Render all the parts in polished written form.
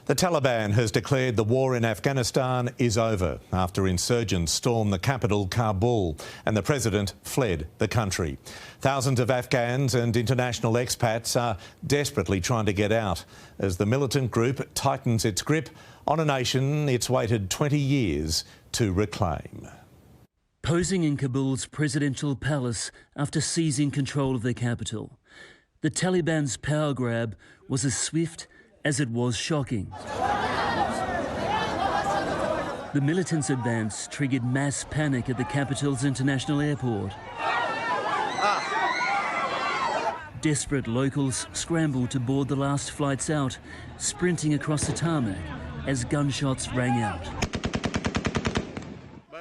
The Taliban has declared the war in Afghanistan is over after insurgents stormed the capital, Kabul, and the president fled the country. Thousands of Afghans and international expats are desperately trying to get out as the militant group tightens its grip on a nation it's waited 20 years to reclaim. Posing in Kabul's presidential palace after seizing control of the capital, the Taliban's power grab was as swift as it was shocking. The militants' advance triggered mass panic at the capital's international airport. Desperate locals scrambled to board the last flights out, sprinting across the tarmac as gunshots rang out.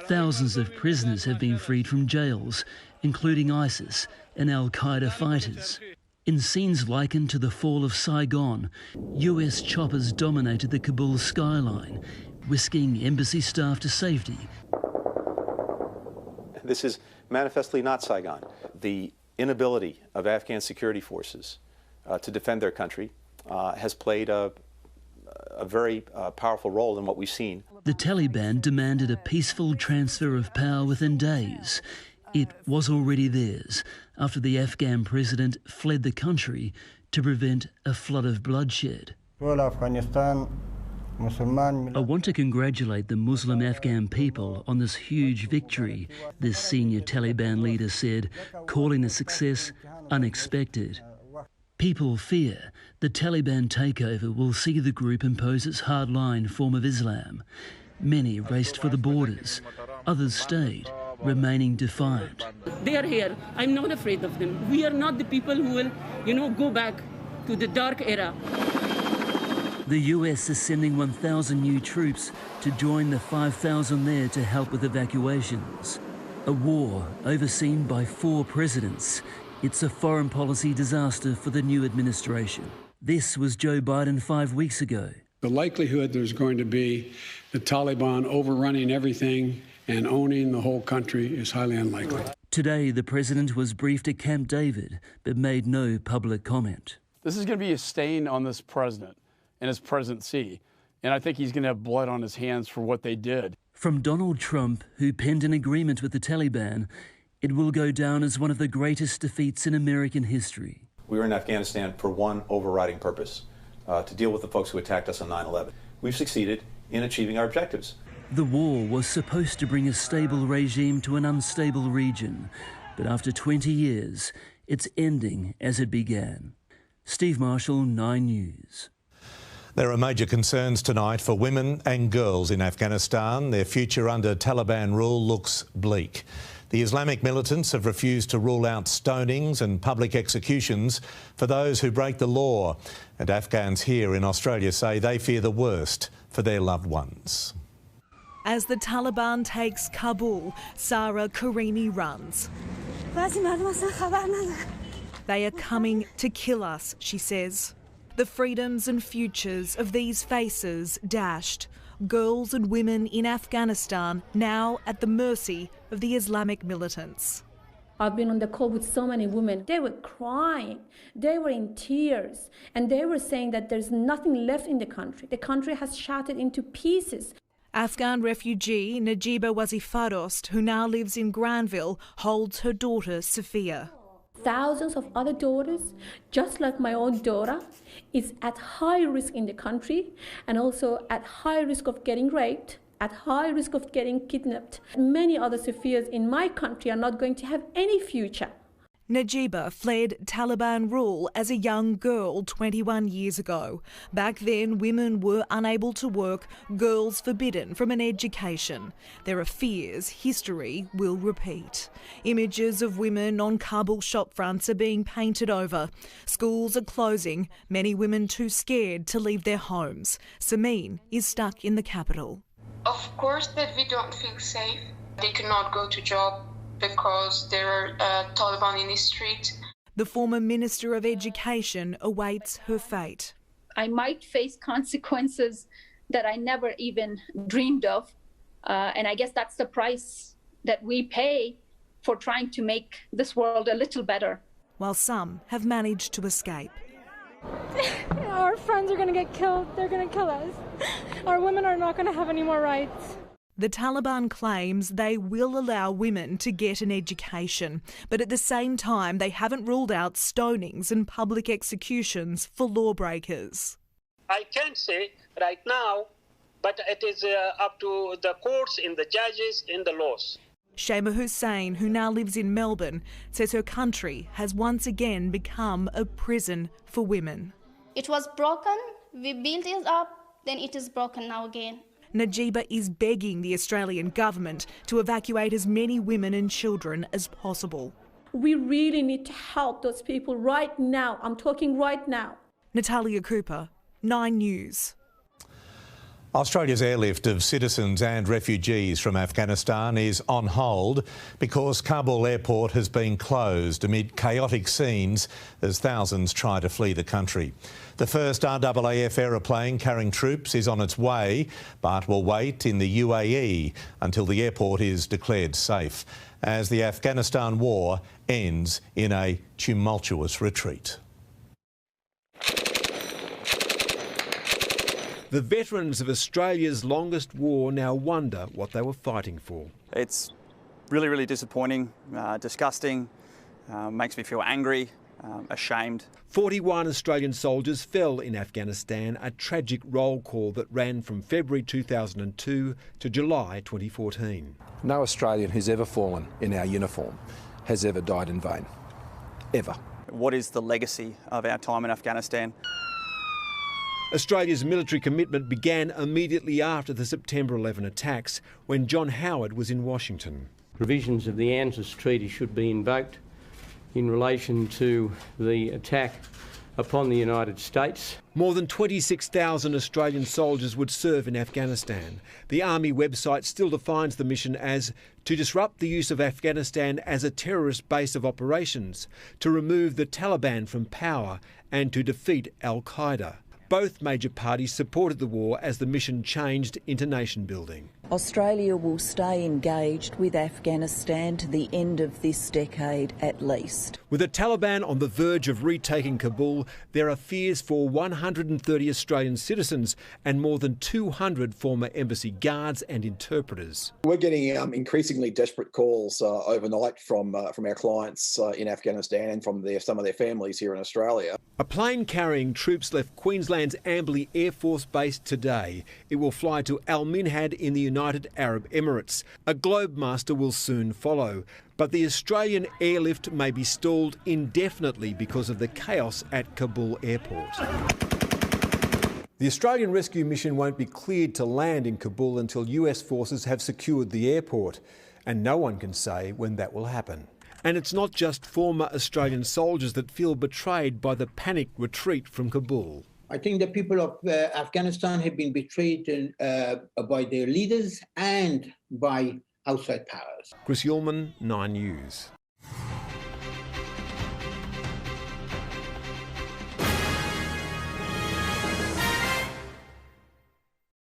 Thousands of prisoners have been freed from jails, including ISIS and Al-Qaeda fighters. In scenes likened to the fall of Saigon, US choppers dominated the Kabul skyline, whisking embassy staff to safety. This is manifestly not Saigon. The inability of Afghan security forces to defend their country has played a very powerful role in what we've seen. The Taliban demanded a peaceful transfer of power within days. It was already theirs after the Afghan president fled the country to prevent a flood of bloodshed. I want to congratulate the Muslim Afghan people on this huge victory, this senior Taliban leader said, calling the success unexpected. People fear the Taliban takeover will see the group impose its hardline form of Islam. Many raced for the borders, others stayed, remaining defiant. They are here. I'm not afraid of them. We are not the people who will, go back to the dark era. The US is sending 1,000 new troops to join the 5,000 there to help with evacuations. A war overseen by 4 presidents. It's a foreign policy disaster for the new administration. This was Joe Biden 5 weeks ago. The likelihood there's going to be the Taliban overrunning everything and owning the whole country is highly unlikely. Today, the president was briefed at Camp David, but made no public comment. This is going to be a stain on this president and his presidency, and I think he's going to have blood on his hands for what they did. From Donald Trump, who penned an agreement with the Taliban, it will go down as one of the greatest defeats in American history. We were in Afghanistan for one overriding purpose, to deal with the folks who attacked us on 9/11. We've succeeded in achieving our objectives. The war was supposed to bring a stable regime to an unstable region, but after 20 years, it's ending as it began. Steve Marshall, 9 News. There are major concerns tonight for women and girls in Afghanistan. Their future under Taliban rule looks bleak. The Islamic militants have refused to rule out stonings and public executions for those who break the law. And Afghans here in Australia say they fear the worst for their loved ones. As the Taliban takes Kabul, Sarah Karimi runs. They are coming to kill us, she says. The freedoms and futures of these faces dashed. Girls and women in Afghanistan now at the mercy of the Islamic militants. I've been on the call with so many women. They were crying, they were in tears, and they were saying that there's nothing left in the country. The country has shattered into pieces. Afghan refugee Najiba Wazifadost, who now lives in Granville, holds her daughter Sophia. Thousands of other daughters, just like my own daughter, is at high risk in the country and also at high risk of getting raped, at high risk of getting kidnapped. Many other Sophias in my country are not going to have any future. Najiba fled Taliban rule as a young girl 21 years ago. Back then, women were unable to work, girls forbidden from an education. There are fears history will repeat. Images of women on Kabul shopfronts are being painted over. Schools are closing, many women too scared to leave their homes. Samin is stuck in the capital. Of course that we don't feel safe. They cannot go to job because there are Taliban in the street. The former Minister of Education awaits her fate. I might face consequences that I never even dreamed of. And I guess that's the price that we pay for trying to make this world a little better. While some have managed to escape. Our friends are going to get killed. They're going to kill us. Our women are not going to have any more rights. The Taliban claims they will allow women to get an education, but at the same time they haven't ruled out stonings and public executions for lawbreakers. I can't say right now, but it is up to the courts, in the judges, in the laws. Shema Hussein, who now lives in Melbourne, says her country has once again become a prison for women. It was broken, we built it up, then it is broken now again. Najiba is begging the Australian government to evacuate as many women and children as possible. We really need to help those people right now. I'm talking right now. Natalia Cooper, 9 News. Australia's airlift of citizens and refugees from Afghanistan is on hold because Kabul airport has been closed amid chaotic scenes as thousands try to flee the country. The first RAAF aeroplane carrying troops is on its way, but will wait in the UAE until the airport is declared safe, as the Afghanistan war ends in a tumultuous retreat. The veterans of Australia's longest war now wonder what they were fighting for. It's really, really disappointing, disgusting, makes me feel angry, ashamed. 41 Australian soldiers fell in Afghanistan, a tragic roll call that ran from February 2002 to July 2014. No Australian who's ever fallen in our uniform has ever died in vain. Ever. What is the legacy of our time in Afghanistan? Australia's military commitment began immediately after the September 11 attacks, when John Howard was in Washington. Provisions of the ANZUS Treaty should be invoked in relation to the attack upon the United States. More than 26,000 Australian soldiers would serve in Afghanistan. The Army website still defines the mission as to disrupt the use of Afghanistan as a terrorist base of operations, to remove the Taliban from power and to defeat Al-Qaeda. Both major parties supported the war as the mission changed into nation building. Australia will stay engaged with Afghanistan to the end of this decade at least. With the Taliban on the verge of retaking Kabul, there are fears for 130 Australian citizens and more than 200 former embassy guards and interpreters. We're getting increasingly desperate calls overnight from our clients in Afghanistan and from some of their families here in Australia. A plane carrying troops left Queensland's Amberley Air Force Base today. It will fly to Al Minhad in the United Arab Emirates. A Globemaster will soon follow. But the Australian airlift may be stalled indefinitely because of the chaos at Kabul airport. The Australian rescue mission won't be cleared to land in Kabul until US forces have secured the airport. And no one can say when that will happen. And it's not just former Australian soldiers that feel betrayed by the panicked retreat from Kabul. I think the people of Afghanistan have been betrayed by their leaders and by outside powers. Chris Ullman, 9 News.